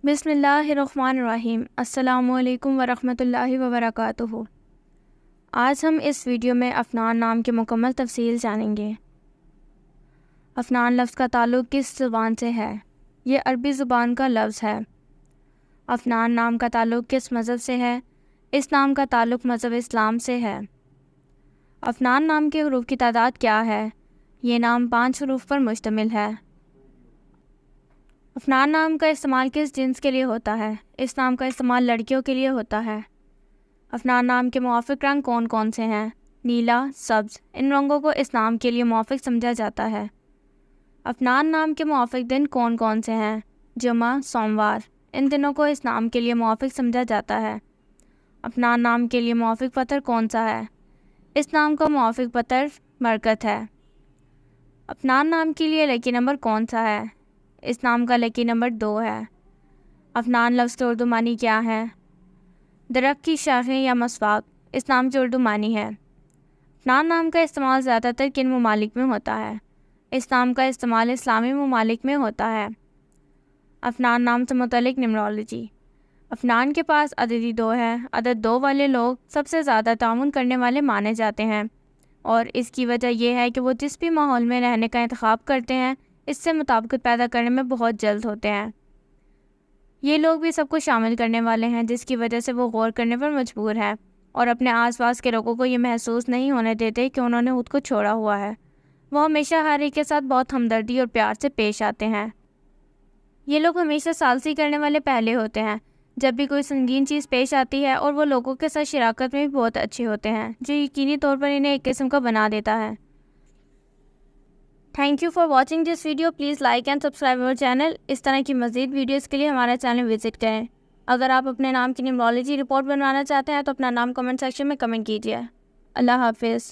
بسم اللہ الرحمن الرحیم۔ السلام علیکم ورحمۃ اللہ وبرکاتہ۔ آج ہم اس ویڈیو میں افنان نام کی مکمل تفصیل جانیں گے۔ افنان لفظ کا تعلق کس زبان سے ہے؟ یہ عربی زبان کا لفظ ہے۔ افنان نام کا تعلق کس مذہب سے ہے؟ اس نام کا تعلق مذہب اسلام سے ہے۔ افنان نام کے حروف کی تعداد کیا ہے؟ یہ نام 5 حروف پر مشتمل ہے۔ افنان نام کا استعمال کس جنس کے لیے ہوتا ہے؟ اس نام کا استعمال لڑکیوں کے لیے ہوتا ہے۔ افنان نام کے موافق رنگ کون کون سے ہیں؟ نیلا، سبز، ان رنگوں کو اس نام کے لیے موافق سمجھا جاتا ہے۔ افنان نام کے موافق دن کون کون سے ہیں؟ جمعہ، سوموار، ان دنوں کو اس نام کے لیے موافق سمجھا جاتا ہے۔ افنان نام کے لیے موافق پتھر کون سا ہے؟ اس نام کا موافق پتھر برکت ہے۔ افنان نام کے لیے لکی نمبر کون سا ہے؟ اس نام کا لکی نمبر 2 ہے۔ افنان لفظ کے اردو معنی کیا ہے؟ درخت کی شاخیں یا مسواک، اس نام کی اردو معنی ہے۔ افنان نام کا استعمال زیادہ تر کن ممالک میں ہوتا ہے؟ اس نام کا استعمال اسلامی ممالک میں ہوتا ہے۔ افنان نام سے متعلق نمرولوجی۔ افنان کے پاس عددی 2 ہے۔ عدد 2 والے لوگ سب سے زیادہ تعاون کرنے والے مانے جاتے ہیں، اور اس کی وجہ یہ ہے کہ وہ جس بھی ماحول میں رہنے کا انتخاب کرتے ہیں اس سے مطابقت پیدا کرنے میں بہت جلد ہوتے ہیں۔ یہ لوگ بھی سب کو شامل کرنے والے ہیں، جس کی وجہ سے وہ غور کرنے پر مجبور ہیں اور اپنے آس پاس کے لوگوں کو یہ محسوس نہیں ہونے دیتے کہ انہوں نے خود کو چھوڑا ہوا ہے۔ وہ ہمیشہ ہر ایک کے ساتھ بہت ہمدردی اور پیار سے پیش آتے ہیں۔ یہ لوگ ہمیشہ ثالثی کرنے والے پہلے ہوتے ہیں جب بھی کوئی سنگین چیز پیش آتی ہے، اور وہ لوگوں کے ساتھ شراکت میں بھی بہت اچھے ہوتے ہیں، جو یقینی طور پر انہیں ایک قسم کا بنا دیتا ہے۔ Thank you for watching this video. Please like and subscribe اور چینل۔ اس طرح کی مزید ویڈیوز کے لیے ہمارا چینل وزٹ کریں۔ اگر آپ اپنے نام کی نیمرولوجی رپورٹ بنوانا چاہتے ہیں تو اپنا نام کمنٹ سیکشن میں کمنٹ کیجیے۔ اللہ حافظ۔